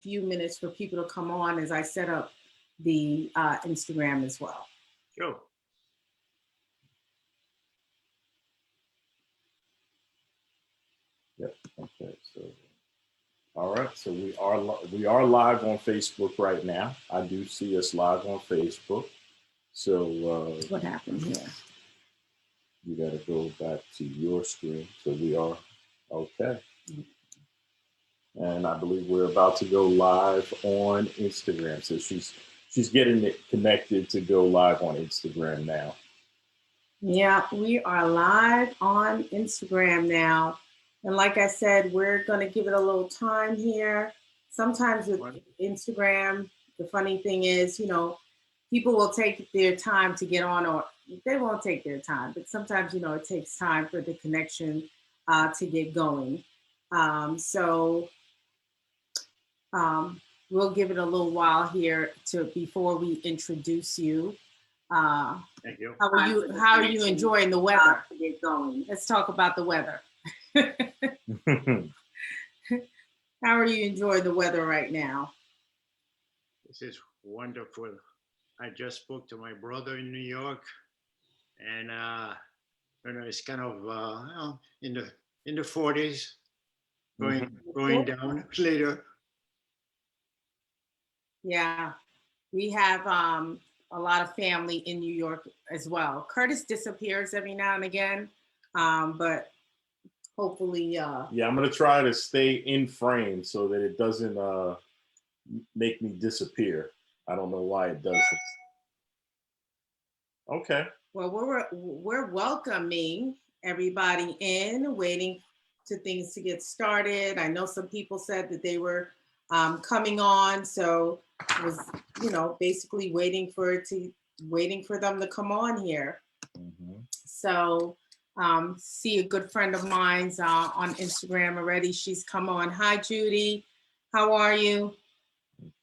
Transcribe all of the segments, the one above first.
few minutes for people to come on as I set up the Instagram as well. Sure. Yep. Okay. So, all right. So we are live on Facebook right now. I do see us live on Facebook. So what happened here? You got to go back to your screen. So we are okay. And I believe we're about to go live on Instagram. So she's getting it connected to go live on Instagram now. Yeah, we are live on Instagram now. And like I said, we're going to give it a little time here. Sometimes with Instagram, the funny thing is, people will take their time to get on, or they won't take their time. But sometimes, it takes time for the connection to get going. We'll give it a little while here before we introduce you. Thank you. How are you enjoying the weather? Get going. Let's talk about the weather. How are you enjoying the weather right now? This is wonderful. I just spoke to my brother in New York, and it's kind of in the 40s, going down later. Yeah, we have a lot of family in New York as well. Curtis disappears every now and again, but hopefully. Yeah, I'm going to try to stay in frame so that it doesn't make me disappear. I don't know why it does this. Okay. Well, we're welcoming everybody in, waiting to things to get started. I know some people said that they were coming on, so I was, basically waiting for them to come on here. Mm-hmm. So, see a good friend of mine's on Instagram already. She's come on. Hi, Judy. How are you?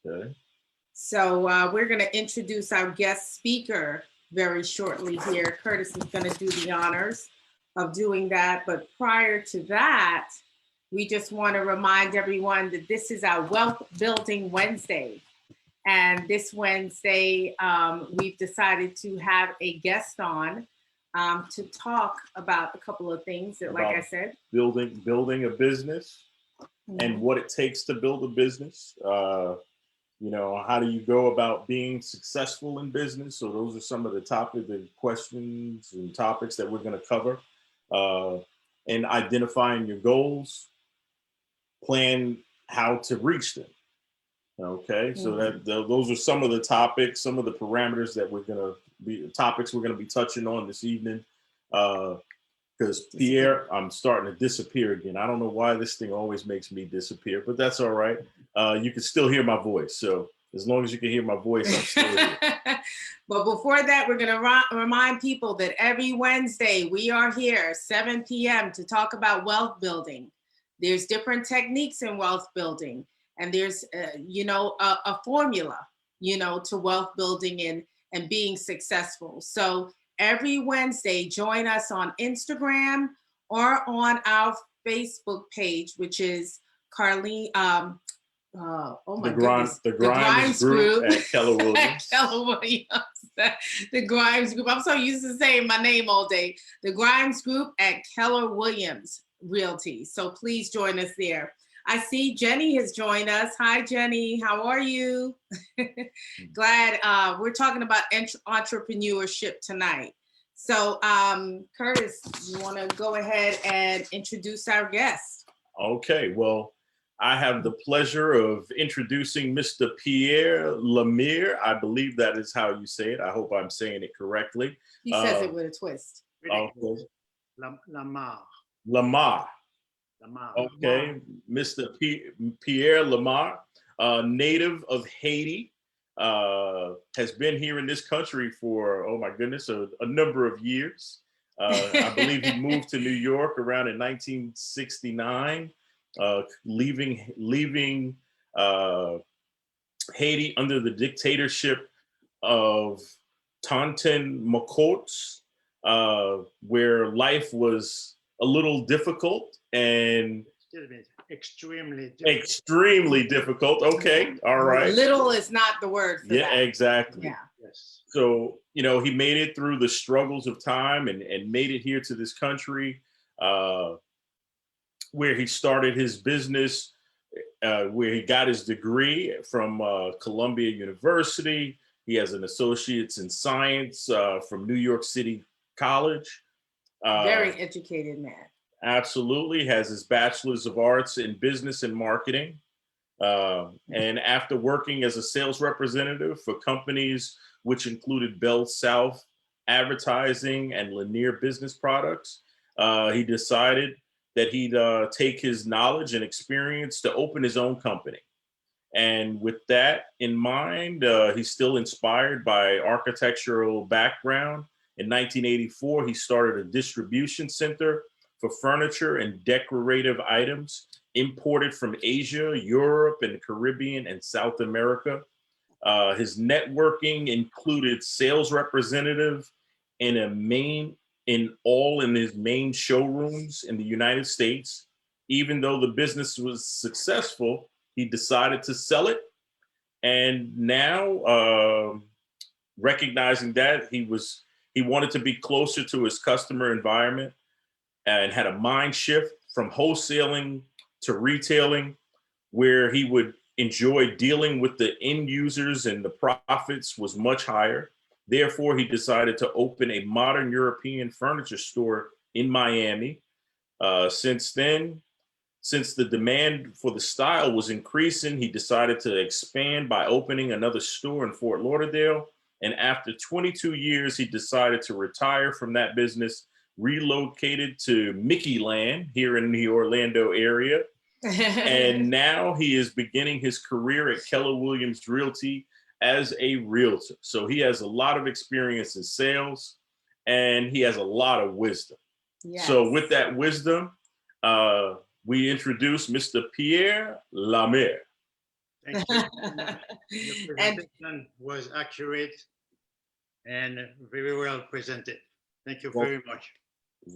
Okay. So we're going to introduce our guest speaker very shortly here. Curtis is going to do the honors of doing that. But prior to that, we just want to remind everyone that this is our Wealth Building Wednesday. And this Wednesday, we've decided to have a guest on to talk about a couple of things that, like I said, building a business and what it takes to build a business. How do you go about being successful in business? So those are some of the questions and topics that we're going to cover. And identifying your goals, plan how to reach them. Okay, so those are some of the topics, some of the parameters that we're going to be touching on this evening. Because Pierre, I'm starting to disappear again. I don't know why this thing always makes me disappear, but that's all right. You can still hear my voice. So as long as you can hear my voice, I'm still here. But before that, we're going to remind people that every Wednesday we are here, 7 p.m. to talk about wealth building. There's different techniques in wealth building. And there's, a formula, to wealth building and being successful. So every Wednesday, join us on Instagram or on our Facebook page, which is Carlene. The Grimes Group at Keller Williams. Keller Williams. The Grimes Group. I'm so used to saying my name all day. The Grimes Group at Keller Williams Realty. So please join us there. I see Jenny has joined us. Hi, Jenny. How are you? Glad we're talking about entrepreneurship tonight. So, Curtis, you want to go ahead and introduce our guest? Okay. Well, I have the pleasure of introducing Mr. Pierre Lamarre. I believe that is how you say it. I hope I'm saying it correctly. He says it with a twist. Okay. Lamarre. Lamarre. Okay, Lamarre. Mr. Pierre Lamarre, native of Haiti, has been here in this country for, oh my goodness, a number of years. I believe he moved to New York around in 1969, leaving Haiti under the dictatorship of Tonton Macoutes, where life was a little difficult, and excuse me, extremely difficult. Extremely difficult. Okay. All right. Little is not the word for Yeah, that. exactly. Yeah. Yes. So, you know, he made it through the struggles of time and made it here to this country where he started his business, where he got his degree from Columbia University. He has an associate's in science from New York City College. Very educated man. Absolutely. Has his bachelor's of arts in business and marketing. And after working as a sales representative for companies which included Bell South Advertising and Lanier Business Products, he decided that he'd take his knowledge and experience to open his own company. And with that in mind, he's still inspired by architectural background. In 1984, he started a distribution center for furniture and decorative items imported from Asia, Europe, and the Caribbean and South America. His networking included sales representative in his main showrooms in the United States. Even though the business was successful, he decided to sell it. And now, recognizing that he wanted to be closer to his customer environment and had a mind shift from wholesaling to retailing, where he would enjoy dealing with the end users and the profits was much higher. Therefore, he decided to open a modern European furniture store in Miami. Since then, since the demand for the style was increasing, he decided to expand by opening another store in Fort Lauderdale. And after 22 years, he decided to retire from that business, relocated to Mickey Land here in the Orlando area. And now he is beginning his career at Keller Williams Realty as a realtor. So he has a lot of experience in sales and he has a lot of wisdom. Yes. So with that wisdom, we introduce Mr. Pierre Lamarre. Thank you. The presentation was accurate and very well presented. Thank you very much.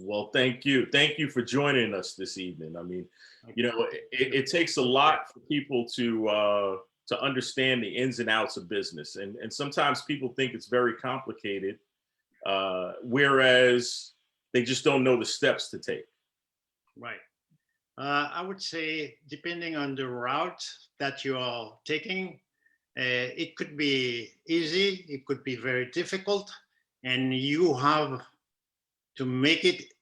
Well, thank you. Thank you for joining us this evening. I mean, you know, it takes a lot for people to understand the ins and outs of business. And sometimes people think it's very complicated, whereas they just don't know the steps to take. Right. I would say, depending on the route that you are taking, it could be easy, it could be very difficult, and you have to make it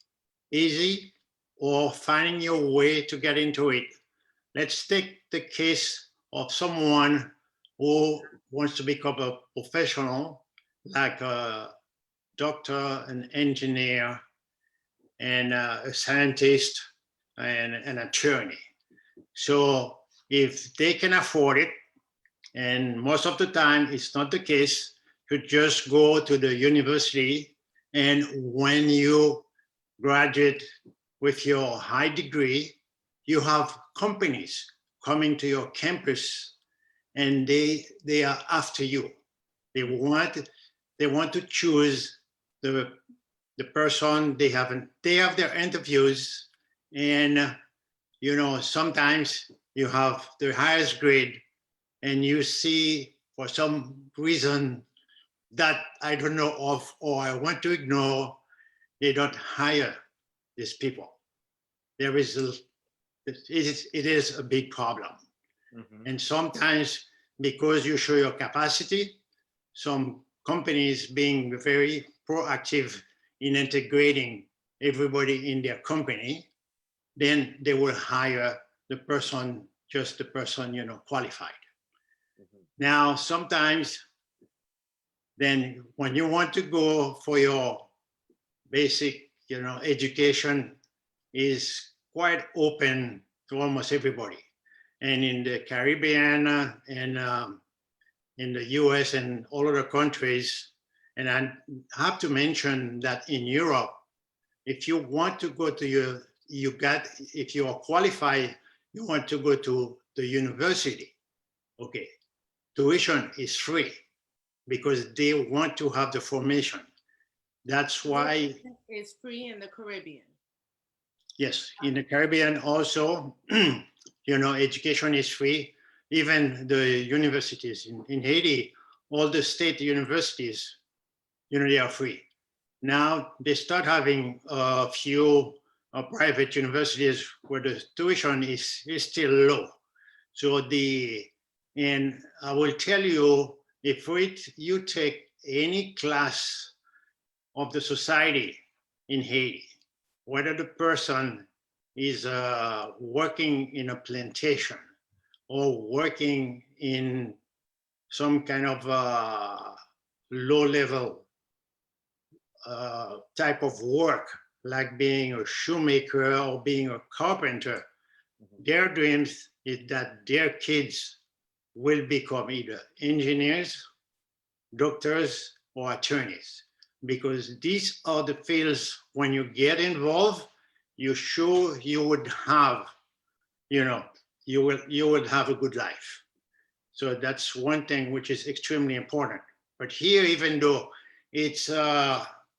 easy or finding your way to get into it. Let's take the case of someone who wants to become a professional, like a doctor, an engineer, and a scientist, and an attorney. So if they can afford it, and most of the time it's not the case, you just go to the university, and when you graduate with your high degree, you have companies coming to your campus, and they are after you. They want to choose the person. They have their interviews, and you know, sometimes you have the highest grade and you see for some reason that I don't know of or I want to ignore, they don't hire these people. It is a big problem. Mm-hmm. And sometimes because you show your capacity, some companies being very proactive in integrating everybody in their company, then they will hire the person, just the person, you know, qualified. Mm-hmm. Now, sometimes then when you want to go for your basic, you know, education is quite open to almost everybody. And in the Caribbean and in the US and all other countries, and I have to mention that in Europe, if you want to go to if you are qualified, you want to go to the university, okay, tuition is free because they want to have the formation. That's why it's free in the Caribbean. Yes, in the Caribbean also, education is free. Even the universities in Haiti, all the state universities, they are free. Now they start having a few private universities where the tuition is still low. So and I will tell you, if you take any class of the society in Haiti, whether the person is working in a plantation or working in some kind of low level type of work, like being a shoemaker or being a carpenter, their dreams is that their kids will become either engineers, doctors, or attorneys, because these are the fields when you get involved, you sure you would have, you would have a good life. So that's one thing which is extremely important. But here, even though it's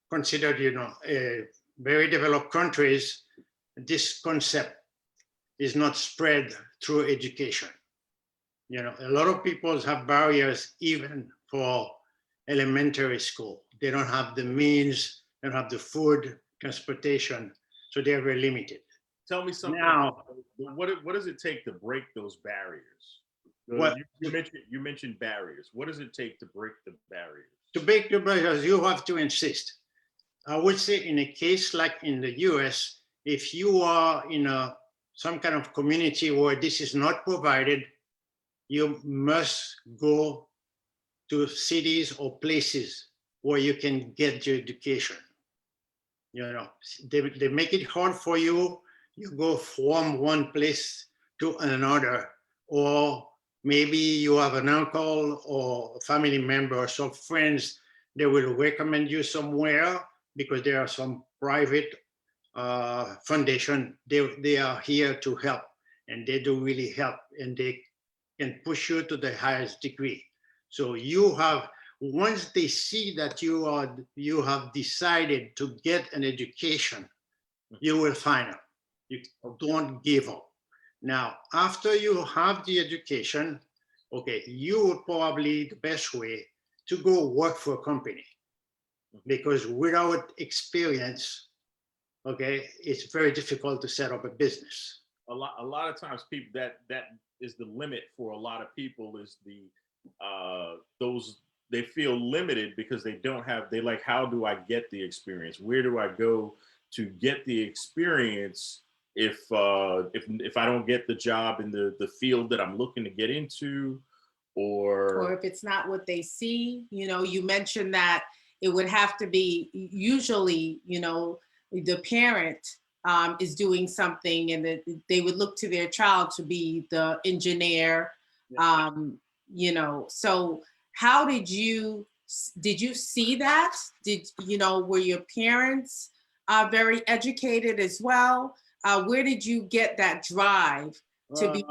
considered, a very developed countries, this concept is not spread through education. A lot of people have barriers even for elementary school. They don't have the means, they don't have the food, transportation, so they're very limited. Tell me something. Now, what does it take to break those barriers? Well, You mentioned barriers. What does it take to break the barriers? to break the barriers, you have to insist. I would say in a case like in the US, if you are in some kind of community where this is not provided, you must go to cities or places where you can get your education. They make it hard for you. You go from one place to another, or maybe you have an uncle or a family member or some friends, they will recommend you somewhere because there are some private foundation. They are here to help, and they do really help, and they can push you to the highest degree. So once they see that you have decided to get an education, you will find out. You don't give up. Now, after you have the education, okay, you will probably the best way to go work for a company, because without experience, okay, it's very difficult to set up a business. A lot of times people that is the limit for a lot of people, is those they feel limited because they don't have, they like, how do I get the experience? Where do I go to get the experience if I don't get the job in the field that I'm looking to get into, Or if it's not what they see? You mentioned that it would have to be usually, the parent is doing something, and that they would look to their child to be the engineer. So how did you see that? Were your parents very educated as well? Where did you get that drive to be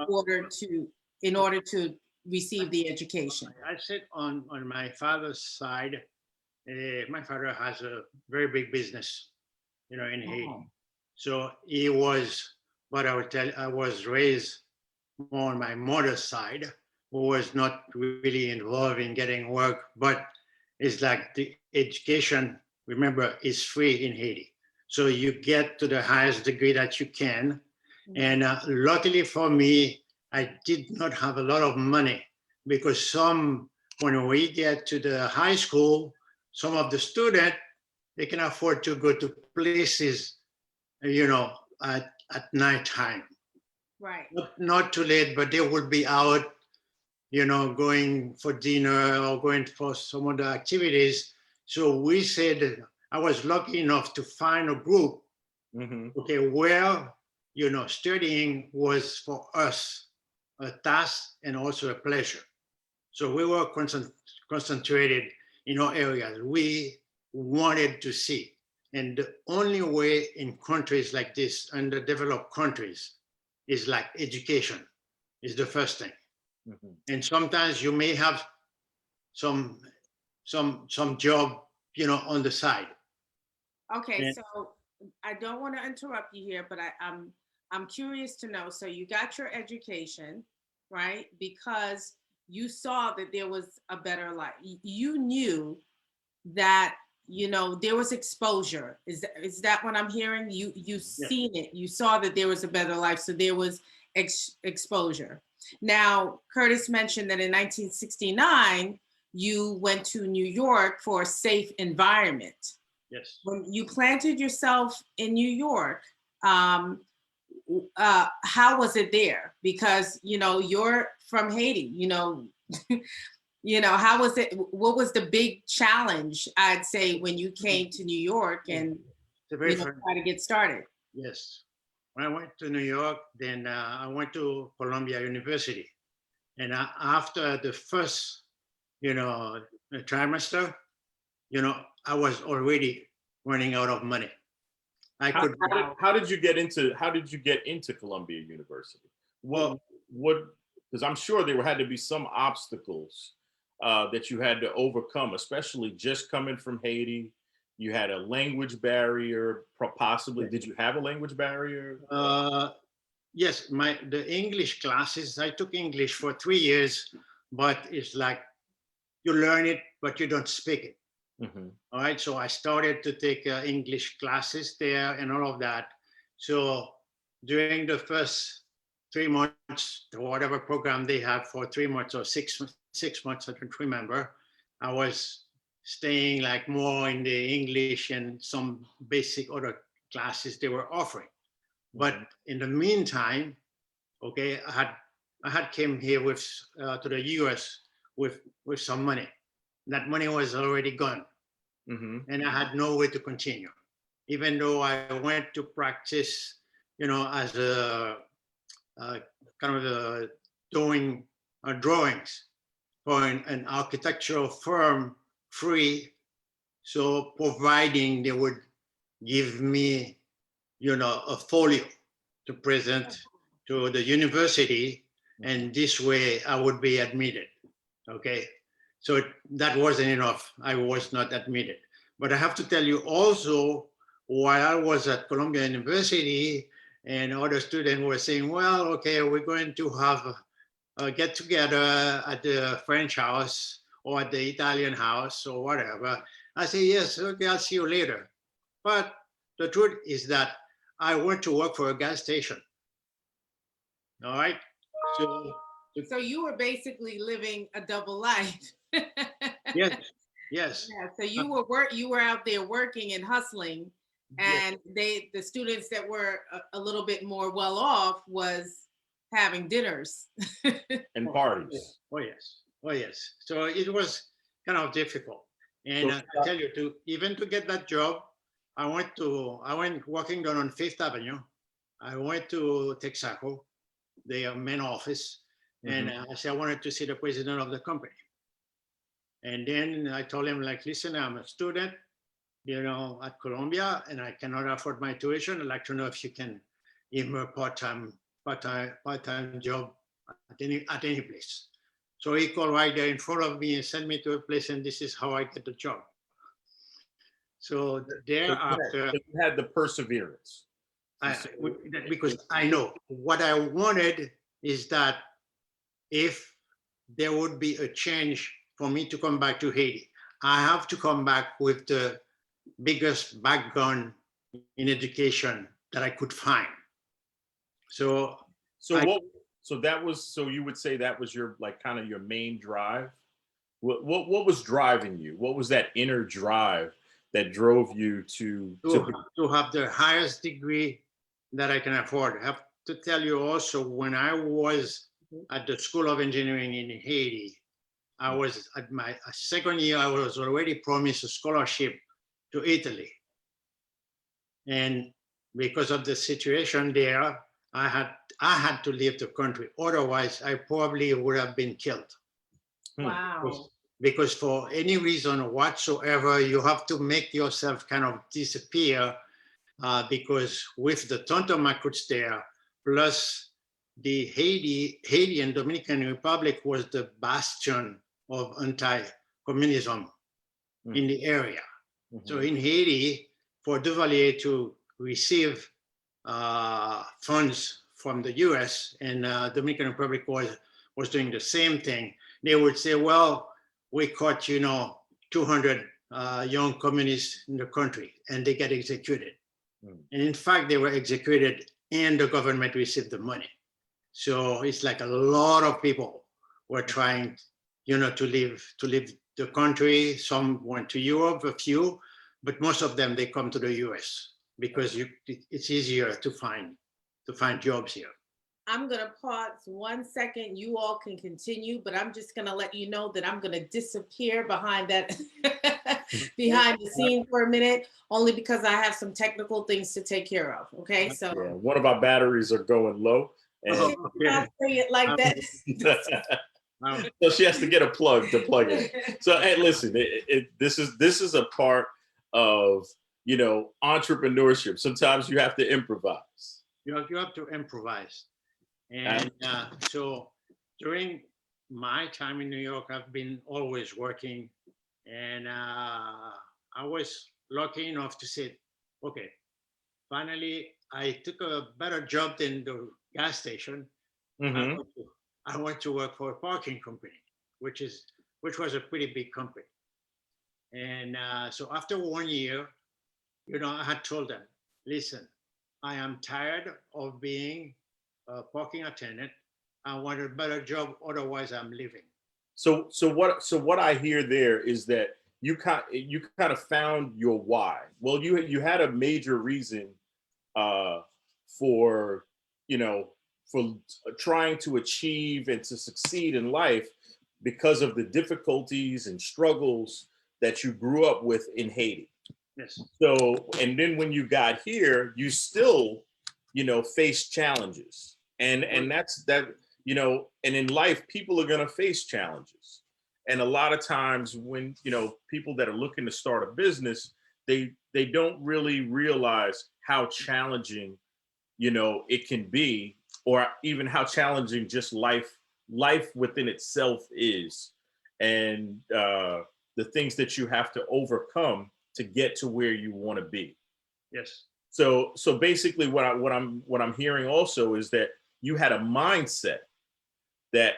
in order to receive the education? I said on my father's side, my father has a very big business, in Haiti. So he was, but I was raised more on my mother's side, who was not really involved in getting work, but it's like the education, remember, is free in Haiti. So you get to the highest degree that you can. And luckily for me, I did not have a lot of money, because when we get to the high school, some of the students, they can afford to go to places, at nighttime. Right. Not too late, but they would be out, going for dinner or going for some other activities. So we said, I was lucky enough to find a group, okay, where, studying was for us a task and also a pleasure. So we were concentrated in our areas we wanted to see. And the only way in countries like this, underdeveloped countries, is like education is the first thing. And sometimes you may have some job, on the side. Okay, And so I don't want to interrupt you here, but I'm curious to know. So you got your education, right? Because you saw that there was a better life. You knew that, you know, there was exposure. Is that what I'm hearing? You Yeah. seen it. You saw that there was a better life. So there was exposure. Now, Curtis mentioned that in 1969 you went to New York for a safe environment. Yes. When you planted yourself in New York, how was it there? Because, you know, you're from Haiti, you know, how was it? What was the big challenge, I'd say, when you came to New York and, It's a very you know, try to get started? Yes. When I went to New York, then I went to Columbia University. And after the first, trimester, I was already running out of money. I could. How did you get into Columbia University? What? Because I'm sure there had to be some obstacles that you had to overcome, especially just coming from Haiti. You had a language barrier, possibly. Did you have a language barrier? Yes, the English classes, I took English for 3 years, but it's like you learn it, but you don't speak it. Mm-hmm. All right, so I started to take English classes there and all of that. So during the first 3 months, or whatever program they have for 3 months or 6 months, I don't remember, I was staying like more in the English and some basic other classes they were offering. But in the meantime, okay, I had came here with to the US with some money. That money was already gone. Mm-hmm. And I had no way to continue. Even though I went to practice, as a kind of doing drawings for an architectural firm free. So providing they would give me, a folio to present to the university, and this way I would be admitted. Okay. So that wasn't enough. I was not admitted. But I have to tell you also, while I was at Columbia University and other students were saying, well, okay, we're going to have a get together at the French house or at the Italian house or whatever. I say, yes, okay, I'll see you later. But the truth is that I went to work for a gas station. All right. So you were basically living a double life. Yes. Yes. Yeah, so you were out there working and hustling, and yes. The students that were a little bit more well off was having dinners and parties. Oh yes. Oh yes. So it was kind of difficult. And I tell you, even to get that job, I went walking down on Fifth Avenue. I went to Texaco, their main office, and I said I wanted to see the president of the company. And then I told him, like, listen, I'm a student, at Columbia, and I cannot afford my tuition. I'd like to know if you can give me a part-time job at any place. So he called right there in front of me and sent me to a place, and this is how I get the job. So thereafter, you had the perseverance. Because I know what I wanted is that if there would be a change for me to come back to Haiti, I have to come back with the biggest background in education that I could find. So you would say that was your, like, kind of your main drive? What was driving you? What was that inner drive that drove you to have the highest degree that I can afford? I have to tell you also, when I was at the School of Engineering in Haiti, I was at my second year, I was already promised a scholarship to Italy. And because of the situation there, I had to leave the country. Otherwise, I probably would have been killed. Wow. Because for any reason whatsoever, you have to make yourself kind of disappear, because with the Tonto Macoutes there, plus the Haiti and Dominican Republic was the bastion of anti-communism in the area. So in Haiti, for Duvalier to receive funds from the US, and Dominican Republic was doing the same thing. They would say, well, we caught, 200 young communists in the country, and they get executed. And in fact, they were executed and the government received the money. So it's like a lot of people were trying, to leave the country. Some went to Europe, a few, but most of them, they come to the US because it's easier to find jobs here. I'm going to pause 1 second. You all can continue, but I'm just going to let you know that I'm going to disappear behind that, behind the scene for a minute, only because I have some technical things to take care of. Okay, so. Yeah, one of our batteries are going low. And Not say it like that. so she has to get a plug to plug in. So, hey, listen, this is a part of, entrepreneurship. Sometimes you have to improvise. You have to improvise. And so during my time in New York, I've been always working, and I was lucky enough to say, okay, finally, I took a better job than the gas station. Mm-hmm. I went to work for a parking company, which was a pretty big company. And so after 1 year, I had told them, listen, I am tired of being a parking attendant. I want a better job, otherwise I'm leaving. So what I hear there is that you kind of found your why. Well, you had a major reason for trying to achieve and to succeed in life because of the difficulties and struggles that you grew up with in Haiti. Yes. So, and then when you got here, you still, faced challenges. And that's that, and in life, people are going to face challenges. And a lot of times when, people that are looking to start a business, they don't really realize how challenging, it can be, or even how challenging just life within itself is. And the things that you have to overcome to get to where you want to be. Yes. So basically what I'm hearing also is that you had a mindset that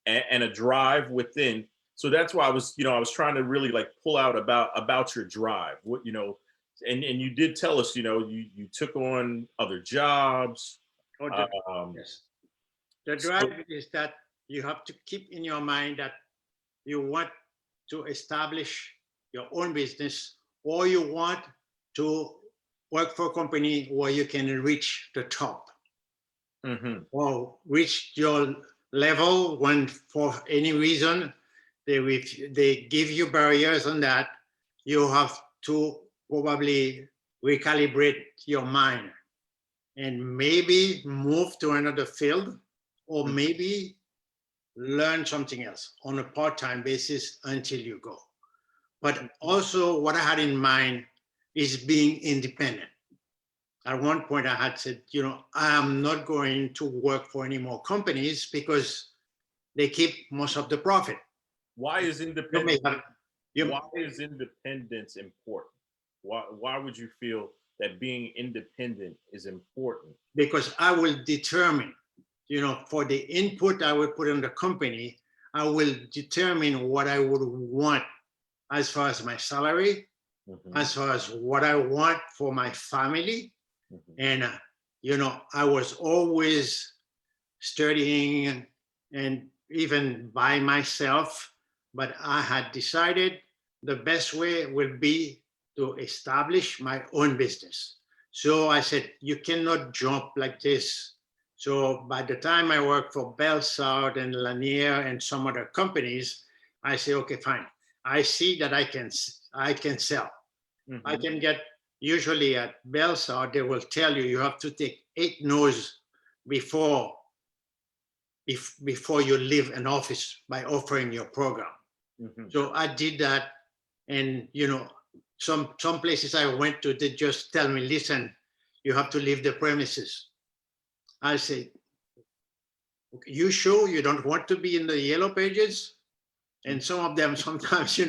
and a drive within. So that's why I was trying to really like pull out about your drive. What, and you did tell us, you took on other jobs. Yes. The drive is that you have to keep in your mind that you want to establish your own business, or you want to work for a company where you can reach the top, or reach your level when for any reason they give you barriers on that. You have to probably recalibrate your mind and maybe move to another field, or maybe learn something else on a part-time basis until you go. But also what I had in mind is being independent. At one point I had said, I am not going to work for any more companies because they keep most of the profit. Why is independence important? Why would you feel that being independent is important? Because I will determine, for the input I will put in the company, I will determine what I would want as far as my salary, as far as what I want for my family. And, I was always studying and even by myself, but I had decided the best way would be to establish my own business. So I said, you cannot jump like this. So by the time I worked for Bell South and Lanier and some other companies, I say, okay, fine. I see that I can sell. I can get, usually at Bell South, they will tell you have to take 8 no's before you leave an office by offering your program. So I did that, and some places I went to, they just tell me, listen, you have to leave the premises. I say, okay, you sure you don't want to be in the yellow pages? And some of them, sometimes,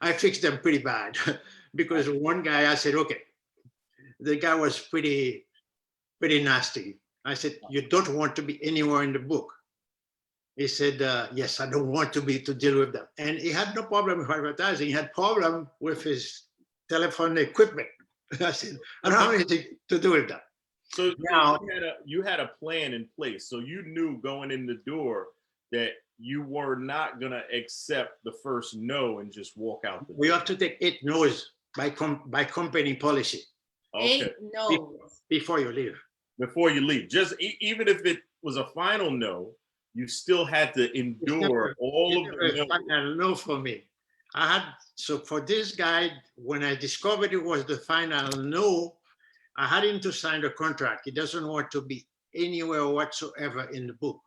I fix them pretty bad. Because one guy, I said, okay, the guy was pretty nasty. I said, you don't want to be anywhere in the book. He said, yes, I don't want to deal with them. And he had no problem with advertising. He had problem with his telephone equipment. I said, I don't have anything to do with that. So Now, you had a plan in place. So you knew going in the door that you were not going to accept the first no and just walk out the door. we have to take 8 no's by company policy. Okay. 8 no's. Before you leave. Before you leave, just even if it was a final no, you still had to endure all of the no. Final no for me. So for this guy, when I discovered it was the final no, I had him to sign the contract. He doesn't want to be anywhere whatsoever in the book.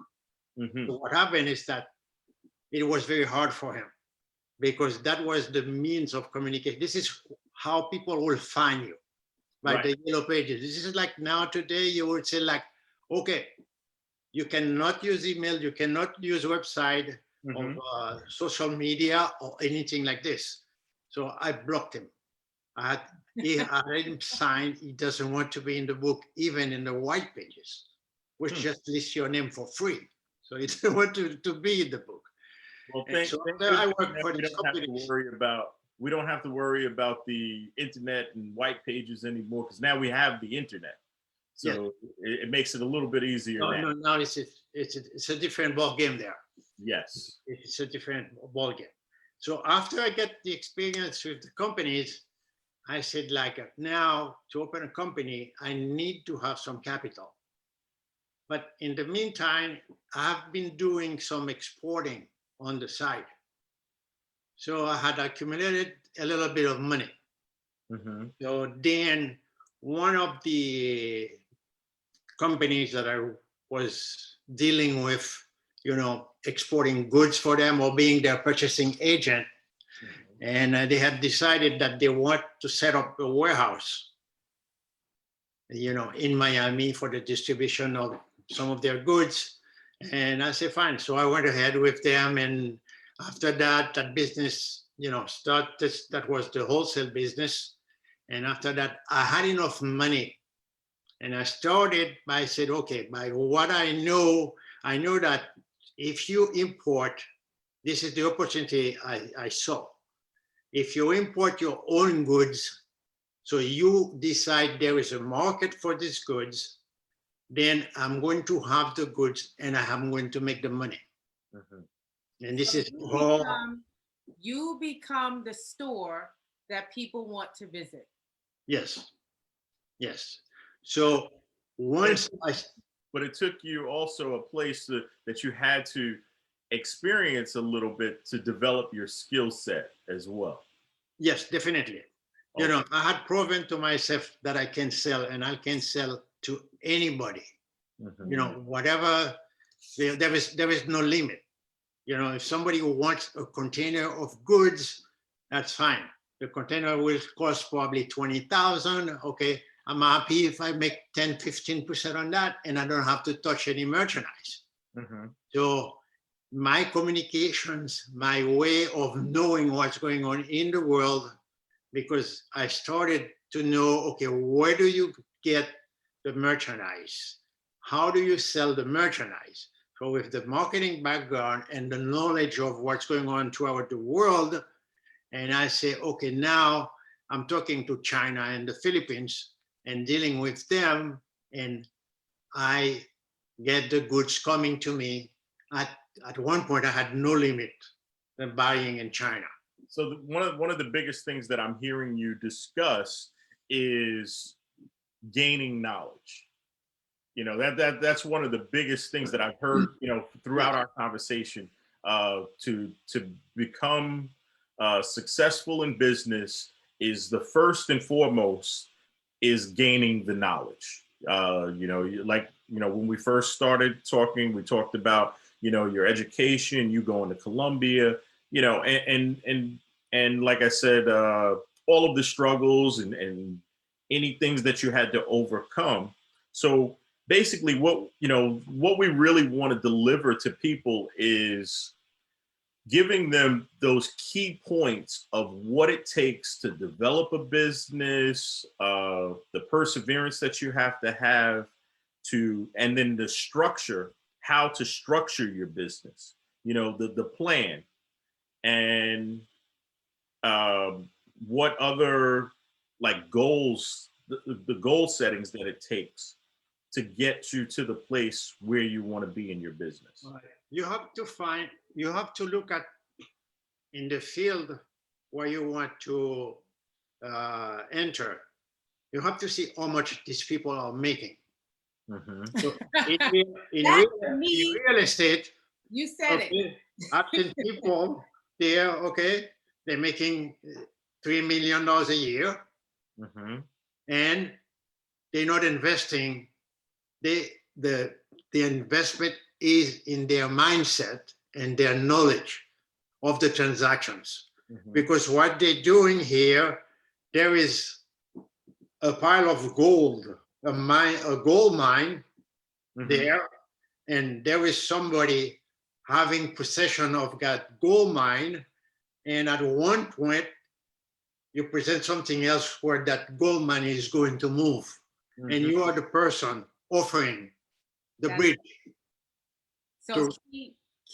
Mm-hmm. So what happened is that it was very hard for him because that was the means of communication. This is how people will find you, by Right. the yellow pages. This is like now today you would say like, okay, you cannot use email, you cannot use website, Mm-hmm. of social media or anything like this. So I blocked him. I had him sign. He doesn't want to be in the book, even in the white pages, which just lists your name for free. So he doesn't want to be in the book. Well, And so I work for this company. We don't have to worry about the internet and white pages anymore because now we have the internet. So it makes it a little bit easier now. No, now it's a different ball game there. Yes. It's a different ball game. So after I get the experience with the companies, I said like, now to open a company, I need to have some capital. But in the meantime, I've been doing some exporting on the side. So I had accumulated a little bit of money. Mm-hmm. So then one of the companies that I was dealing with, exporting goods for them or being their purchasing agent, and they had decided that they want to set up a warehouse, in Miami for the distribution of some of their goods. And I said, fine. So I went ahead with them. And after that, that business, started. That was the wholesale business. And after that, I had enough money. And I started by said, okay, by what I know that if you import, this is the opportunity I saw. If you import your own goods, so you decide there is a market for these goods, then I'm going to have the goods and I'm going to make the money. Mm-hmm. And this is you become the store that people want to visit. Yes. So once but it took you also a place that you had to experience a little bit to develop your skill set as well. Yes, definitely. Okay. I had proven to myself that I can sell, and I can sell to anybody. Mm-hmm. Whatever, there is no limit. If somebody wants a container of goods, that's fine. The container will cost probably 20,000. Okay, I'm happy if I make 10, 15% on that, and I don't have to touch any merchandise. Mm-hmm. So my communications, my way of knowing what's going on in the world, because I started to know, okay, where do you get the merchandise? How do you sell the merchandise? So with the marketing background and the knowledge of what's going on throughout the world, and I say, okay, now I'm talking to China and the Philippines and dealing with them, and I get the goods coming to me. At one point, I had no limit in buying in China. So one of the biggest things that I'm hearing you discuss is gaining knowledge. That's one of the biggest things that I've heard, throughout our conversation. To become successful in business is the first and foremost is gaining the knowledge. When we first started talking, we talked about, your education, you going to Columbia, and like I said, all of the struggles and any things that you had to overcome. So basically what we really want to deliver to people is giving them those key points of what it takes to develop a business, the perseverance that you have to, and then the structure, how to structure your business, you know, the plan, and what other like goals, the goal settings that it takes to get you to the place where you want to be in your business. Right. You have to look at in the field where you want to enter. You have to see how much these people are making. So in real estate, You said it. I've seen people there, they're making $3 million a year, and they're not investing. The investment is in their mindset and their knowledge of the transactions. Because what they're doing here, there is a pile of gold, a gold mine there, and there is somebody having possession of that gold mine, and at one point you present something else where that gold mine is going to move, and you are the person offering the bridge So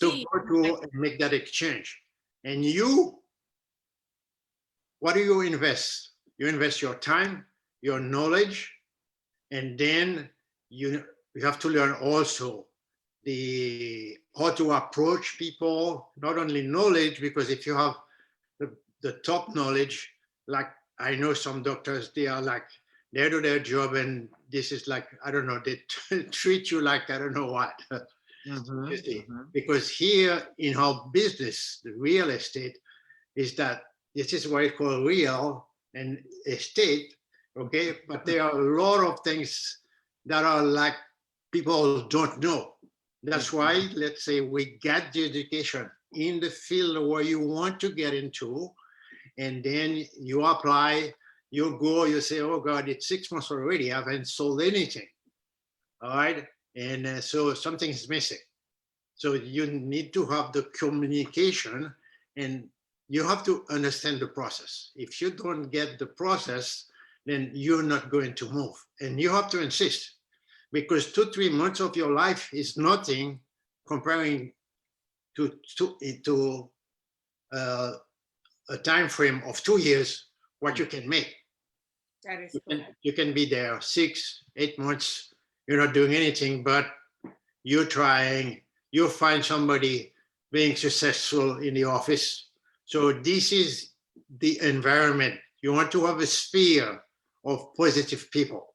to go to and make that exchange. And you, what do you invest? You invest your time, your knowledge, and then you have to learn also how to approach people, not only knowledge, because if you have the top knowledge, like I know some doctors, they do their job, and this is like, I don't know, they treat you like I don't know what. You see? Because here in our business, the real estate, is that this is what I call real and estate, but there are a lot of things that are like people don't know. That's why, let's say, we get the education in the field where you want to get into, and then you apply, you go, you say, oh God, it's 6 months already, I haven't sold anything, all right? And so something is missing. So you need to have the communication, and you have to understand the process. If you don't get the process, then you're not going to move. And you have to insist, because 2-3 months of your life is nothing comparing to a time frame of 2 years, what you can make. That is You can be there 6-8 months, you're not doing anything, but you're trying, you'll find somebody being successful in the office. So this is the environment. You want to have a sphere of positive people,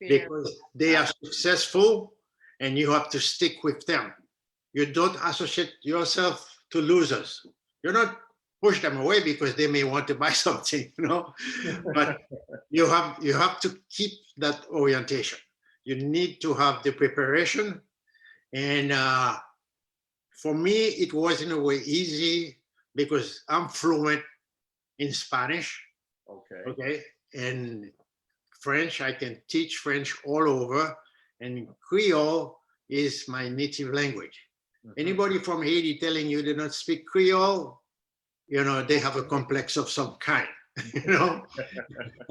because they are successful and you have to stick with them. You don't associate yourself to losers. You're not push them away because they may want to buy something, but you have to keep that orientation. You need to have the preparation. And for me, it was in a way easy because I'm fluent in Spanish. Okay. And French, I can teach French all over. And Creole is my native language. Anybody from Haiti telling you they don't speak Creole, they have a complex of some kind. I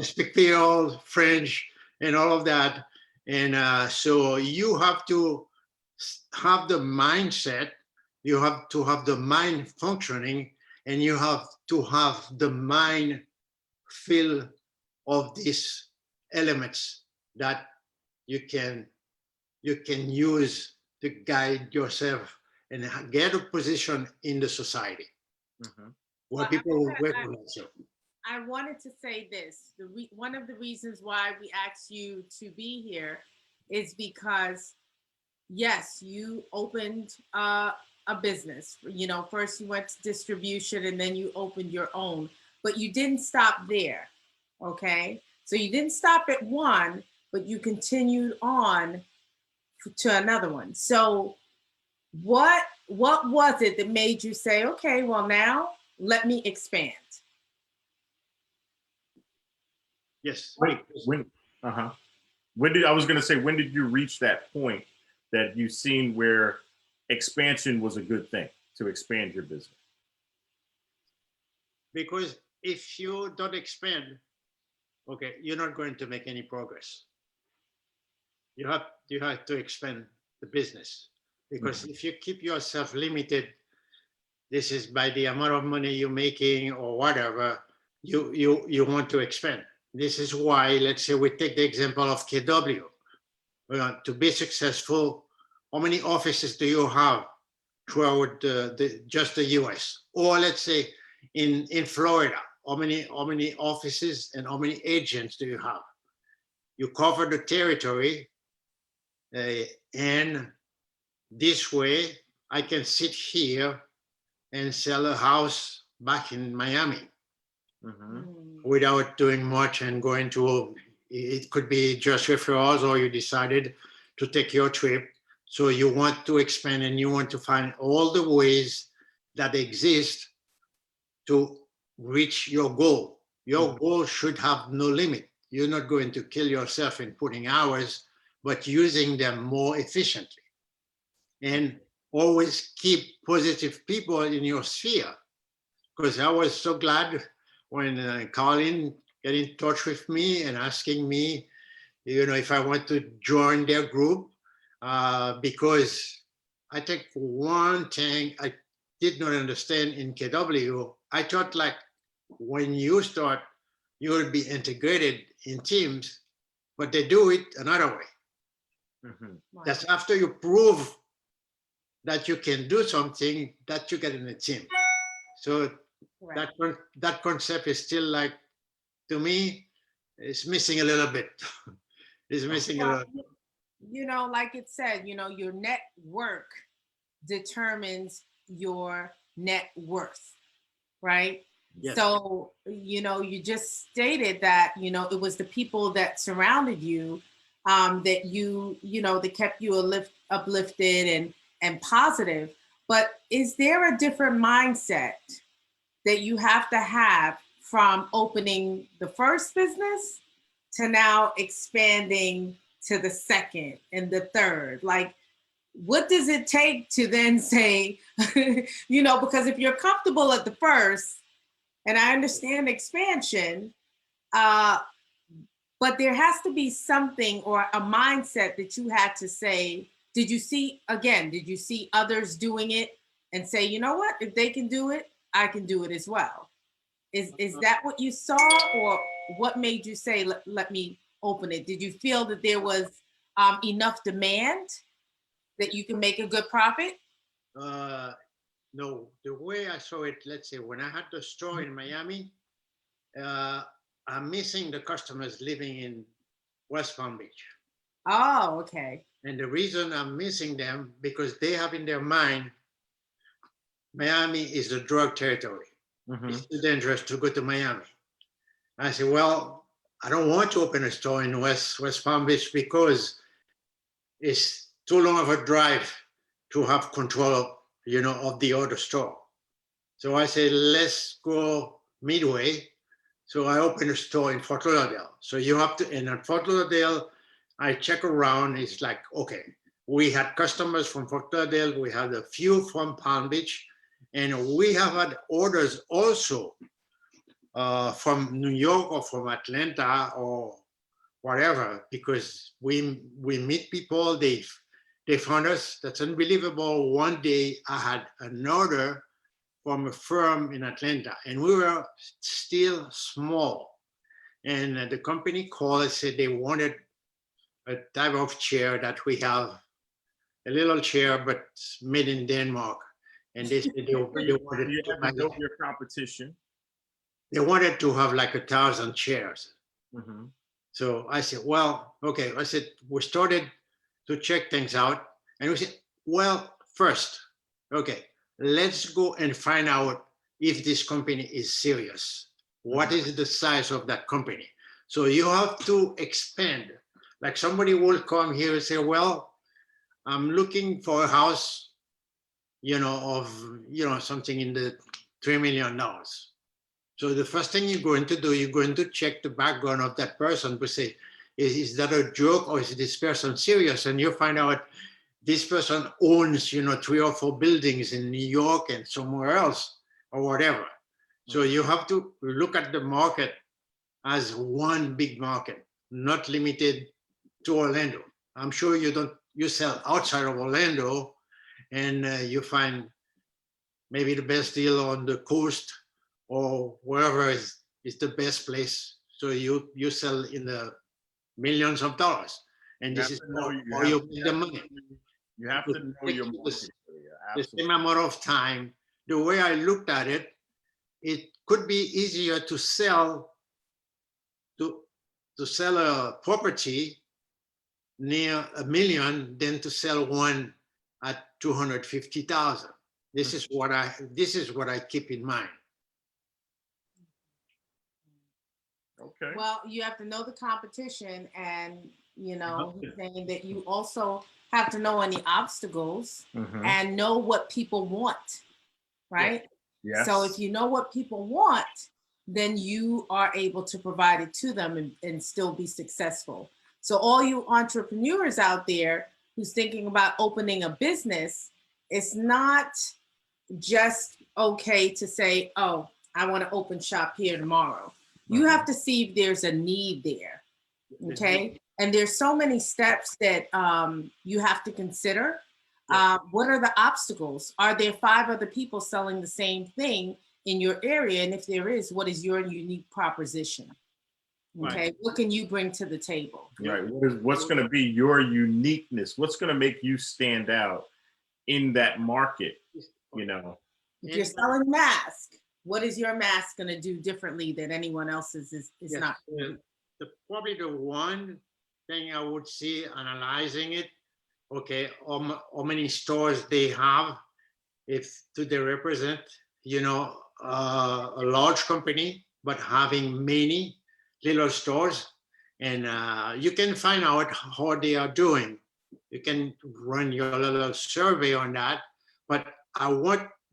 speak Creole, French, and all of that. And so you have to have the mindset, you have to have the mind functioning, and you have to have the mind filled of these elements that you can use to guide yourself and get a position in the society where people will recognize you. I wanted to say this. One of the reasons why we asked you to be here is because, yes, you opened a business. First you went to distribution and then you opened your own, but you didn't stop there, okay? So you didn't stop at one, but you continued on to another one. So what was it that made you say, okay, well, now let me expand? Yes. When did you reach that point that you've seen where expansion was a good thing? to expand your business? Because if you don't expand, okay, you're not going to make any progress. You have to expand the business, because if you keep yourself limited, this is by the amount of money you're making or whatever, you want to expand. This is why, let's say we take the example of KW. To be successful, how many offices do you have throughout just the US? Or let's say in Florida, how many offices and how many agents do you have? You cover the territory, and this way I can sit here and sell a house back in Miami without doing much and going to, it could be just referrals, or you decided to take your trip. So you want to expand and you want to find all the ways that exist to reach your goal. Your goal should have no limit. You're not going to kill yourself in putting hours, but using them more efficiently. And always keep positive people in your sphere. Because I was so glad when Colin got in touch with me and asking me, if I want to join their group, because I think one thing I did not understand in KW, I thought like when you start, you will be integrated in teams, but they do it another way. That's after you prove that you can do something that you get in a team. So that concept is still like, to me, it's missing a little bit. It's missing a little. Like it said, your network determines your net worth, right? Yes. So, you just stated that, it was the people that surrounded you that that kept you uplifted and positive. But is there a different mindset that you have to have from opening the first business to now expanding to the second and the third? Like, what does it take to then say, because if you're comfortable at the first, and I understand expansion, but there has to be something or a mindset that you had to say, did you see others doing it and say, you know what, if they can do it, I can do it as well? Is that what you saw, or what made you say, let me open it? Did you feel that there was enough demand that you can make a good profit? No, the way I saw it, let's say when I had the store in Miami, I'm missing the customers living in West Palm Beach. Oh, okay. And the reason I'm missing them, because they have in their mind, Miami is a drug territory. It's too dangerous to go to Miami. I said, well, I don't want to open a store in West Palm Beach because it's too long of a drive to have control, of the other store. So I said, let's go midway. So I opened a store in Fort Lauderdale. So you have to, and at Fort Lauderdale, I check around. It's like, okay, we had customers from Fort Lauderdale. We had a few from Palm Beach. And we have had orders also from New York or from Atlanta or whatever, because we meet people, they found us. That's unbelievable. One day I had an order from a firm in Atlanta, and we were still small. And the company called and said they wanted a type of chair that we have, a little chair, but made in Denmark. And they said they wanted You have to know your competition. They wanted to have like 1,000 chairs. So I said, well, okay. I said, we started to check things out. And we said, well, first, okay, let's go and find out if this company is serious. What is the size of that company? So you have to expand. Like somebody will come here and say, well, I'm looking for a house, of, something in the $3 million. So the first thing you're going to do, you're going to check the background of that person to say, is that a joke or is this person serious? And you find out this person owns, 3 or 4 buildings in New York and somewhere else or whatever. So you have to look at the market as one big market, not limited to Orlando. I'm sure you sell outside of Orlando and you find maybe the best deal on the coast or wherever is the best place. So you sell in the millions of dollars. And this is how you make the money. You have to know your market. The same amount of time. The way I looked at it, it could be easier to sell a property near $1 million than to sell one at 250,000. This is what I keep in mind. Okay. Well, you have to know the competition, and he's saying that you also have to know any obstacles and know what people want, right? Yes. So if you know what people want, then you are able to provide it to them and still be successful. So all you entrepreneurs out there who's thinking about opening a business, it's not just okay to say, oh, I want to open shop here tomorrow. You have to see if there's a need there, okay? And there's so many steps that you have to consider. What are the obstacles? Are there 5 other people selling the same thing in your area? And if there is, what is your unique proposition? Okay, right. What can you bring to the table? Right, what's going to be your uniqueness? What's going to make you stand out in that market, If you're selling masks, what is your mask going to do differently than anyone else's is yes. Not? Probably the one thing I would see analyzing it, okay, how many stores they have, do they represent, a large company, but having many little stores, and you can find out how they are doing. You can run your little survey on that, but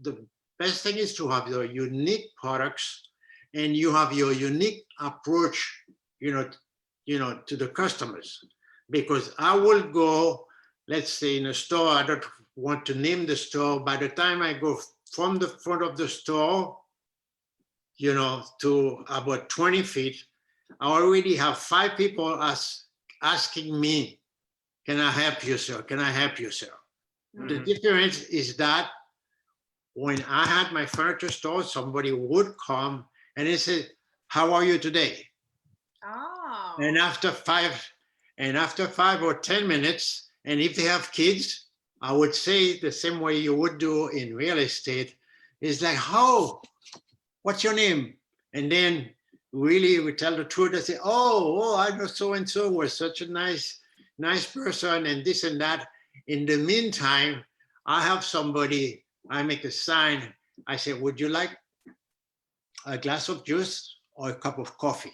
the best thing is to have your unique products, and you have your unique approach, to the customers. Because I will go, let's say, in a store, I don't want to name the store. By the time I go from the front of the store, to about 20 feet, I already have 5 people asking me, can I help you, sir? Can I help you, sir? Mm-hmm. The difference is that when I had my furniture store, somebody would come and they said, how are you today? Oh. And after 5 or 10 minutes, and if they have kids, I would say the same way you would do in real estate, is like, what's your name? And then really we tell the truth. I say, oh, I know so-and-so was such a nice person and this and that. In the meantime, I have somebody, I make a sign. I say, would you like a glass of juice or a cup of coffee?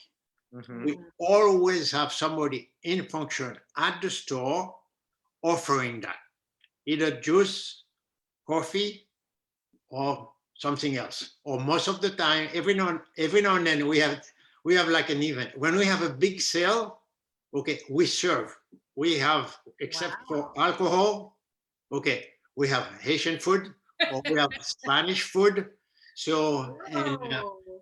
Mm-hmm. We always have somebody in function at the store offering that, either juice, coffee, or something else. Or most of the time, every now and then we have like an event. When we have a big sale, okay, we serve. We have, except for alcohol, okay, we have Haitian food or we have Spanish food. So,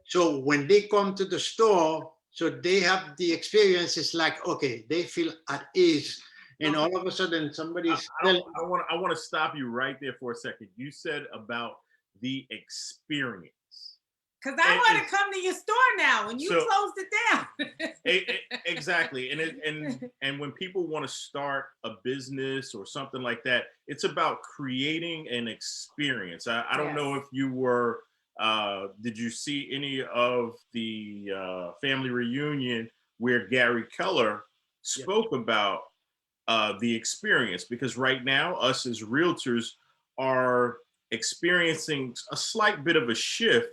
so when they come to the store, so they have the experience. It's like, okay, they feel at ease. And all of a sudden somebody's I want to stop you right there for a second. You said about the experience. Because I want to come to your store now when you closed it down. Exactly. And when people want to start a business or something like that, it's about creating an experience. I don't know if you were, did you see any of the family reunion where Gary Keller spoke about the experience? Because right now, us as realtors are experiencing a slight bit of a shift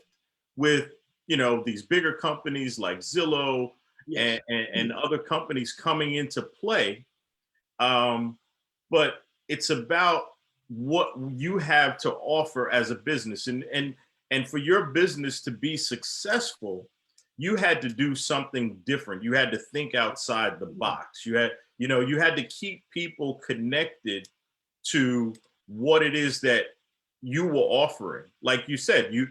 with, these bigger companies like Zillow and other companies coming into play. But it's about what you have to offer as a business. And for your business to be successful, you had to do something different. You had to think outside the box. You had to keep people connected to what it is that you were offering. Like you said, you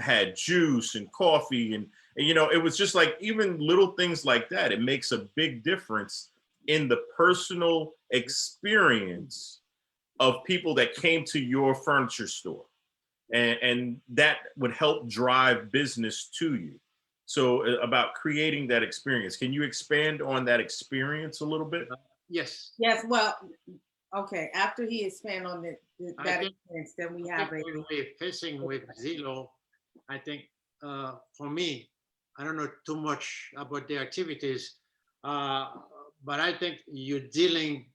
had juice and coffee and you know, it was just like even little things like that. It makes a big difference in the personal experience of people that came to your furniture store. And that would help drive business to you. So about creating that experience, can you expand on that experience a little bit? Yes. Yes, well, okay, after he expand on I that think- experience, then we I have think when we're facing with Zillow, I think for me, I don't know too much about the activities, but I think you're dealing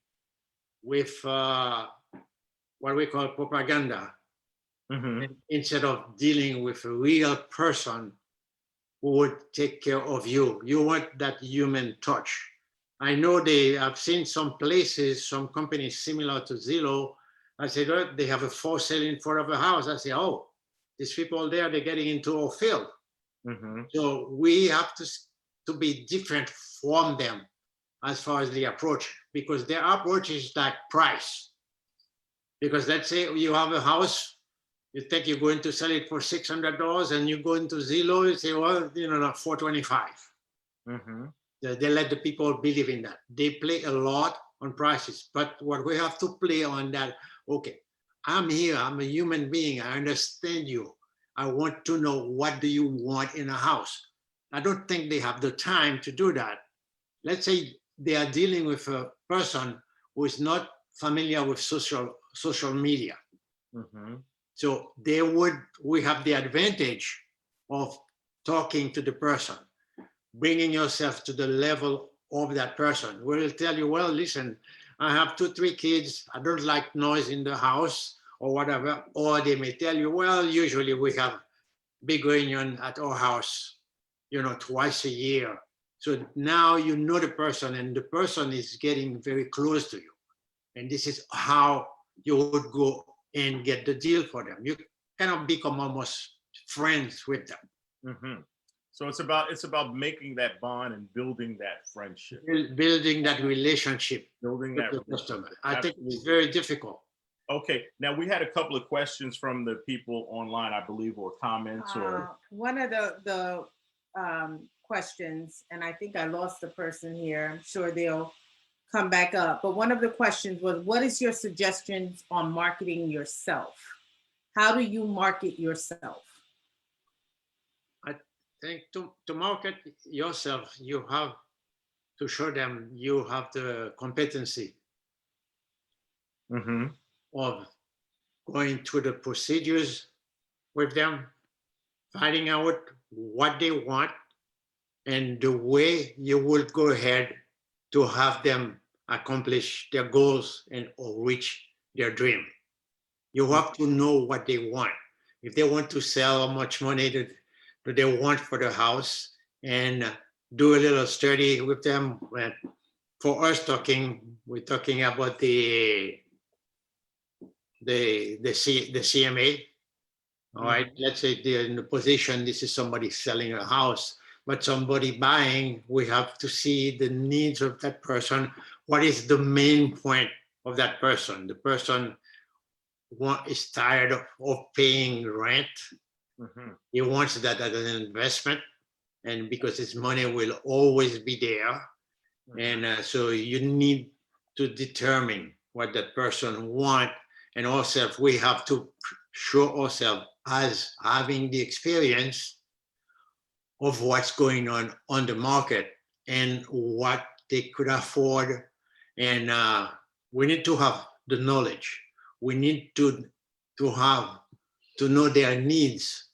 with what we call propaganda Mm-hmm. instead of dealing with a real person who would take care of you. You want that human touch. I know I've seen some places, some companies similar to Zillow. I said, oh, they have a for sale in front of a house. I say, oh, these people there, they're getting into our field. Mm-hmm. So we have to be different from them as far as the approach, because their approach is like price. Because let's say you have a house, you think you're going to sell it for $600 and you go into Zillow, you say, well, you know, $425. Mm-hmm. They let the people believe in that. They play a lot on prices, but what we have to play on that, okay, I'm here, I'm a human being, I understand you. I want to know, what do you want in a house? I don't think they have the time to do that. Let's say they are dealing with a person who is not familiar with social media. Mm-hmm. So we have the advantage of talking to the person, bringing yourself to the level of that person. We'll tell you, well, listen, I have 2-3 kids. I don't like noise in the house or whatever. Or they may tell you, well, usually we have big reunion at our house, you know, twice a year. So now you know the person and the person is getting very close to you. And this is how you would go and get the deal for them. You kind of become almost friends with them. Mm-hmm. So it's about making that bond and building that friendship, Building that relationship building with that the relationship. customer. I think it's Absolutely. very difficult. Okay, now we had a couple of questions from the people online, I believe, or comments or one of the questions, and I think I lost the person here. I'm sure they'll come back up. But one of the questions was, what is your suggestions on marketing yourself? How do you market yourself? I think to market yourself, you have to show them you have the competency mm-hmm. of going through the procedures with them, finding out what they want, and the way you will go ahead to have them accomplish their goals and or reach their dream. You have to know what they want. If they want to sell, how much money do they want for the house, and do a little study with them. For us we're talking about the CMA. All right, let's say they're in the position, this is somebody selling a house, but somebody buying, we have to see the needs of that person. What is the main point of that person? The person is tired of paying rent. Mm-hmm. He wants that as an investment, and because his money will always be there. Mm-hmm. And so you need to determine what that person wants. And also, we have to show ourselves as having the experience of what's going on the market and what they could afford. And we need to have the knowledge. We need to know their needs.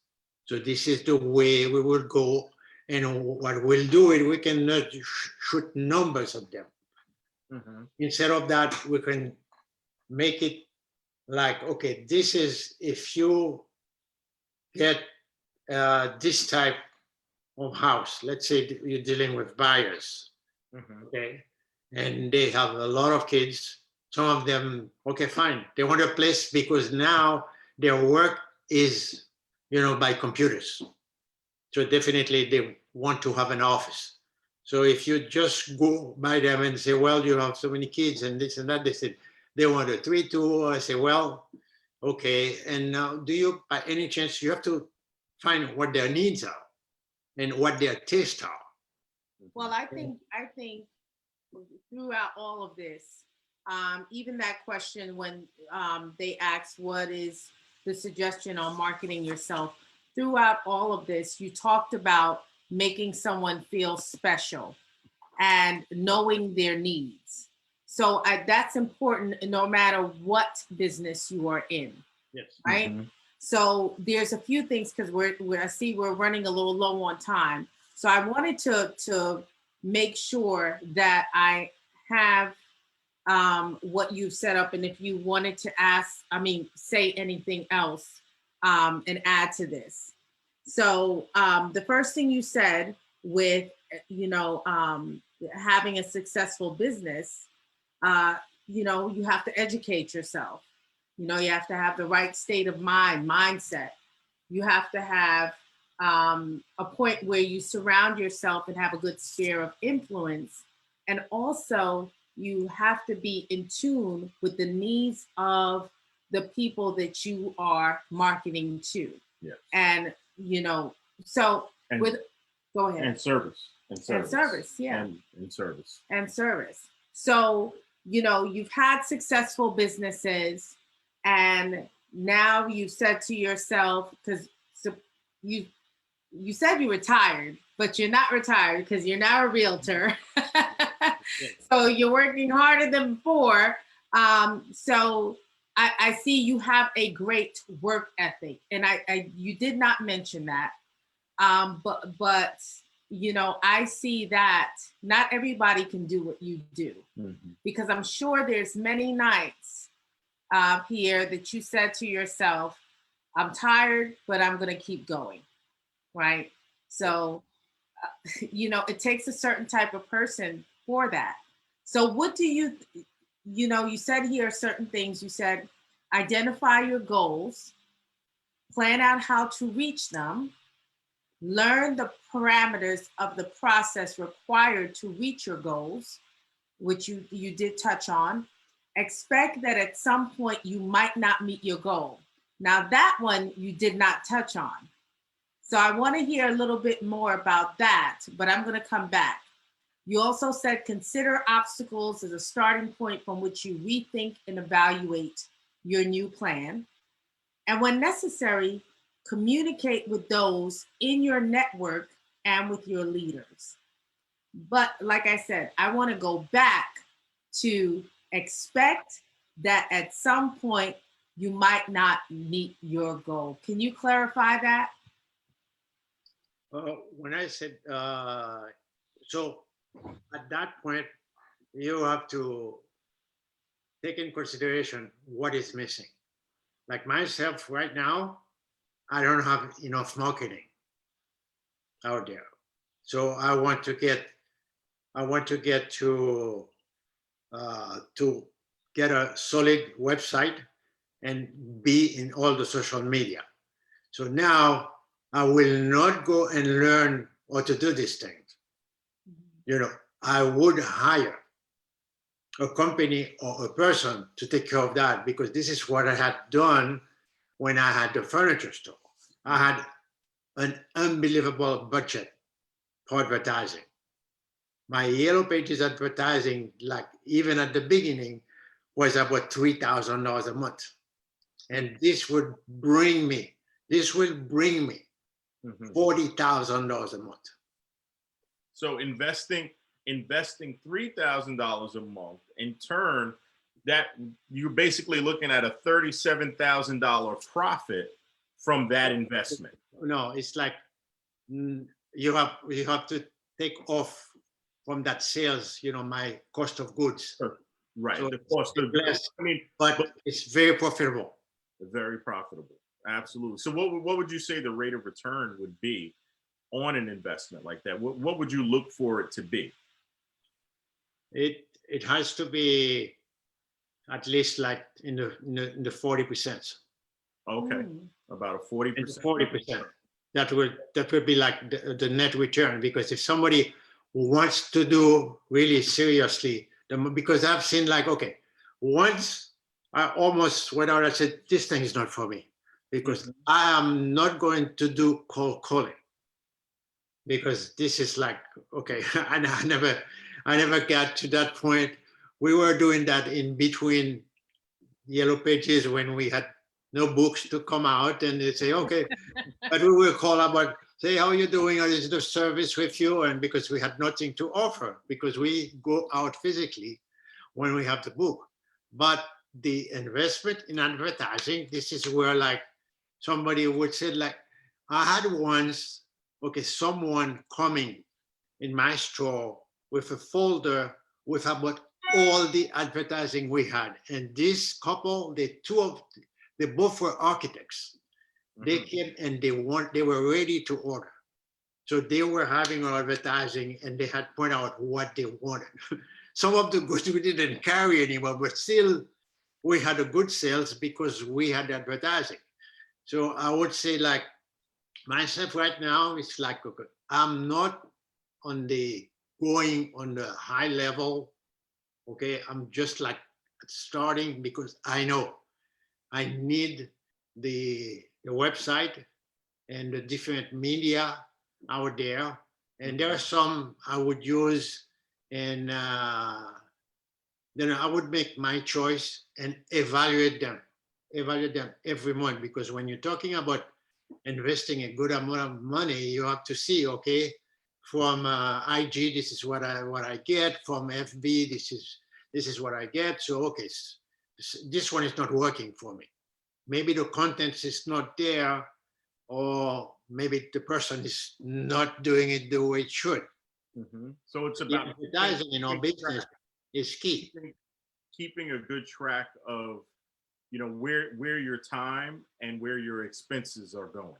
So this is the way we will go. And what we'll do is we can not shoot numbers of them. Mm-hmm. Instead of that, we can make it like, okay, this is if you get this type of house, let's say you're dealing with buyers, Mm-hmm. okay, and they have a lot of kids. Some of them, okay, fine, they want a place because now their work is, by computers. So definitely they want to have an office. So if you just go by them and say, well, you have so many kids and this and that, they said, they want a 3-2. I say, well, okay. And now, do you, by any chance, you have to find what their needs are and what their tastes are. Well, I think throughout all of this, even that question when they asked what is the suggestion on marketing yourself, throughout all of this, you talked about making someone feel special and knowing their needs. So that's important no matter what business you are in, Yes. right? Mm-hmm. So there's a few things because I see we're running a little low on time. So I wanted to make sure that I have what you've set up, and if you wanted to say anything else and add to this. So the first thing you said with having a successful business, you have to educate yourself. You have to have the right state of mindset. You have to have a point where you surround yourself and have a good sphere of influence. And also, you have to be in tune with the needs of the people that you are marketing to. Yes. And, so And, go ahead. And service. Yeah. And service. And service. So, you've had successful businesses, and now you've said to yourself, because you said you retired, but you're not retired because you're now a realtor. So you're working harder than before. So I see you have a great work ethic, and you did not mention that. But I see that not everybody can do what you do, because I'm sure there's many nights, Pierre, that you said to yourself, I'm tired, but I'm going to keep going. Right. So, it takes a certain type of person for that. So what do you said here certain things. You said, identify your goals, plan out how to reach them, learn the parameters of the process required to reach your goals, which you did touch on. Expect that at some point you might not meet your goal. Now that one you did not touch on. So I want to hear a little bit more about that, but I'm going to come back. You also said consider obstacles as a starting point from which you rethink and evaluate your new plan. And when necessary, communicate with those in your network and with your leaders. But like I said, I want to go back to expect that at some point you might not meet your goal. Can you clarify that? When I said, so at that point, you have to take in consideration what is missing. Like myself right now, I don't have enough marketing out there. So I want to get to get a solid website and be in all the social media. So now I will not go and learn how to do these things. I would hire a company or a person to take care of that, because this is what I had done when I had the furniture store. I had an unbelievable budget for advertising. My Yellow Pages advertising, like even at the beginning, was about $3,000 a month. And this will bring me $40,000 a month. So investing $3,000 a month, in turn, that you're basically looking at a $37,000 profit from that investment. No, it's like you have to take off from that sales, my cost of goods. Right. So the cost of less, but it's very profitable. Very profitable. Absolutely. So what would you say the rate of return would be on an investment like that? What would you look for it to be? It has to be at least like in the 40%. Okay, about a 40%. 40%. That would be like the net return, because if somebody wants to do really seriously, because I've seen like, okay, once I almost went out. I said, this thing is not for me because I am not going to do cold calling because this is like, okay, I never got to that point. We were doing that in between yellow pages when we had no books to come out and they say, okay, but we will call about, say, how are you doing? Or is the service with you? And because we had nothing to offer because we go out physically when we have the book. But the investment in advertising, this is where like somebody would say like, I had once, okay, someone coming in my store with a folder with about all the advertising we had. And this couple, they both were architects. They came and they were ready to order. So they were having our advertising and they had point out what they wanted. Some of the goods we didn't carry anymore, but still we had a good sales because we had advertising. So I would say like myself right now, it's like, okay, I'm not on the going on the high level. Okay, I'm just like starting because I know I need the website and the different media out there. And there are some I would use and then I would make my choice and evaluate them every month. Because when you're talking about investing a good amount of money, you have to see, okay, from IG, this is what I get. From FB, this is what I get. So okay, this one is not working for me. Maybe the content is not there, or maybe the person is not doing it the way it should. So it's about advertising in our business is key. Keeping a good track of, you know, where your time and where your expenses are going.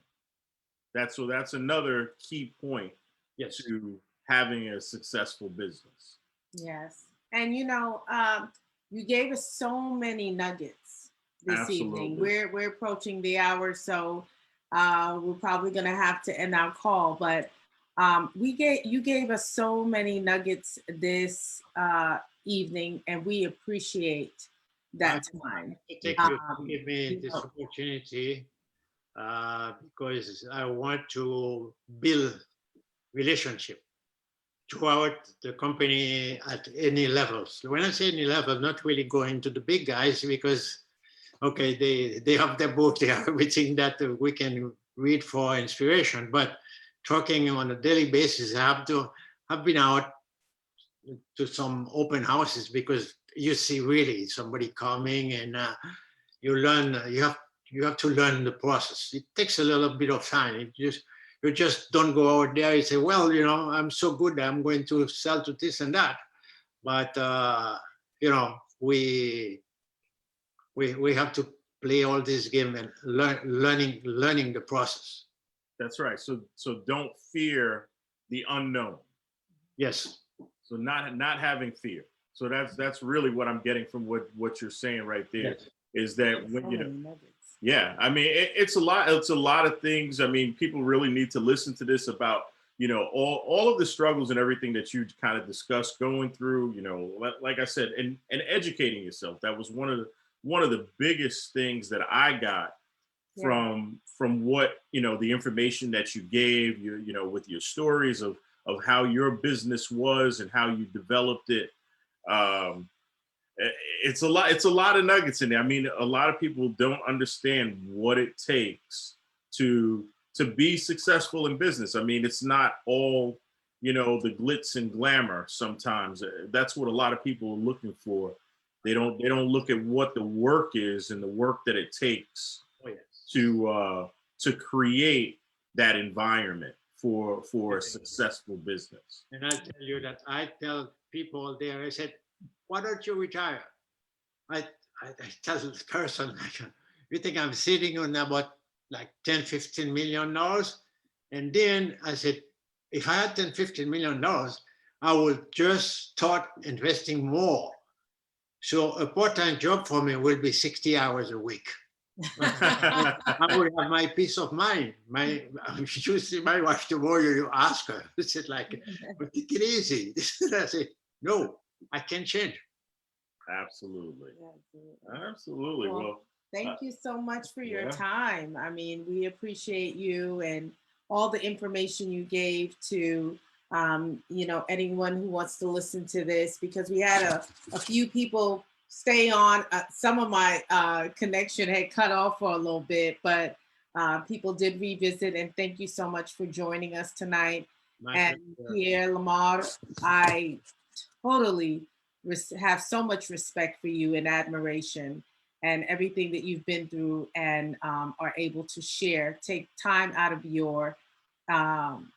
That's another key point to having a successful business. Yes. And you know, you gave us so many nuggets this evening. We're approaching the hour, so we're probably gonna have to end our call. But you gave us so many nuggets this evening, and we appreciate that time. Thank you for giving me this opportunity because I want to build relationship throughout the company at any levels. When I say any level, not really going to the big guys because, okay, they have their book, they have everything that we can read for inspiration, but talking on a daily basis, I've been out to some open houses because you see really somebody coming and you learn, you have to learn the process. It takes a little bit of time. You just don't go out there and say, well, you know, I'm so good, I'm going to sell to this and that. But, you know, we have to play all this game and learning the process. That's right. So don't fear the unknown. Yes. So not having fear. So that's really what I'm getting from what you're saying right there. Yes. Is that when you know. Yeah, I mean, it's a lot of things. I mean, people really need to listen to this about, you know, all of the struggles and everything that you kind of discussed going through, you know, like I said, and educating yourself. That was one of the biggest things that I got from what, you know, the information that you gave, you know, with your stories of how your business was and how you developed it. It's a lot of nuggets in there. I mean, a lot of people don't understand what it takes to be successful in business. I mean, it's not all, you know, the glitz and glamour. Sometimes that's what a lot of people are looking for. They don't look at what the work is and the work that it takes to create that environment for a successful business. And I tell you that I tell people there, I said, why don't you retire? I tell the person, you think I'm sitting on about like 10, $15 million? And then I said, if I had 10, $15 million, I would just start investing more. So a part-time job for me will be 60 hours a week. I would have my peace of mind. You see my wife tomorrow, you ask her, it's like, but take it easy. I said, no, I can't change. Absolutely. Absolutely. Absolutely. Well, Thank you so much for your yeah. time. I mean, we appreciate you and all the information you gave to, anyone who wants to listen to this, because we had a few people stay on. Some of my connection had cut off for a little bit, but people did revisit. And thank you so much for joining us tonight. My And pleasure. Pierre Lamarre, I totally have so much respect for you and admiration and everything that you've been through, and are able to share, take time out of your um,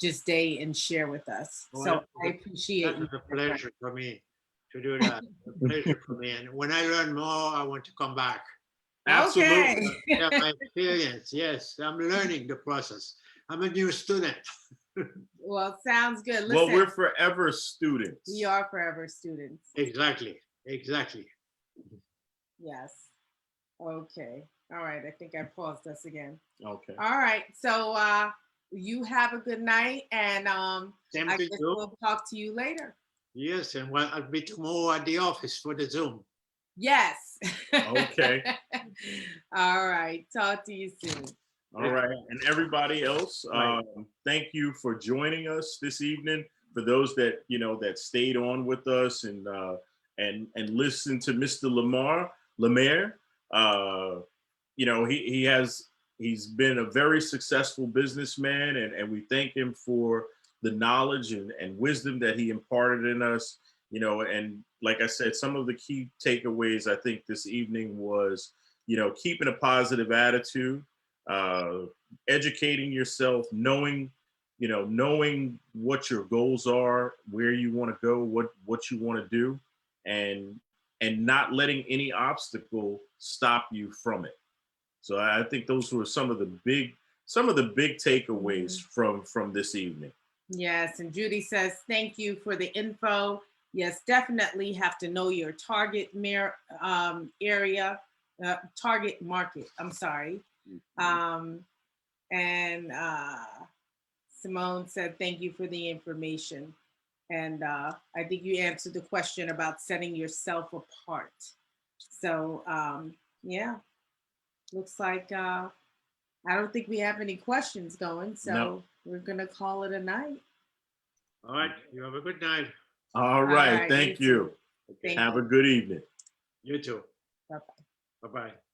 just day and share with us. Well, So I appreciate that you. was a pleasure for me to do that. A pleasure for me. And when I learn more, I want to come back. Absolutely. Okay. Yeah, my experience. Yes, I'm learning the process. I'm a new student. Well, sounds good. Listen, Well, we're forever students. we are forever students. Exactly. Exactly. Yes. Okay. All right. I think I paused us again. Okay. All right. So you have a good night, and Same I to guess you. we'll talk to you later. Yes, and well, I'll be tomorrow at the office for the Zoom. Yes. Okay. All right. Talk to you soon. All right. And everybody else, Right. thank you for joining us this evening. For those that, that stayed on with us and listened to Mr. Lamarre, he's been a very successful businessman, and we thank him for the knowledge and wisdom that he imparted in us. And like I said, some of the key takeaways I think this evening was, keeping a positive attitude, educating yourself, knowing what your goals are, where you want to go, what you want to do, and not letting any obstacle stop you from it. So I think those were some of the big takeaways from this evening. Yes. And Judy says, thank you for the info. Yes, definitely have to know your target area, target market. I'm sorry. And Simone said, thank you for the information. And I think you answered the question about setting yourself apart. So yeah, looks like I don't think we have any questions going. So No. we're going to call it a night. All right. You have a good night. All right. right, Thank you you. too. Thank Have you. a good evening. You too. Bye-bye. Bye-bye.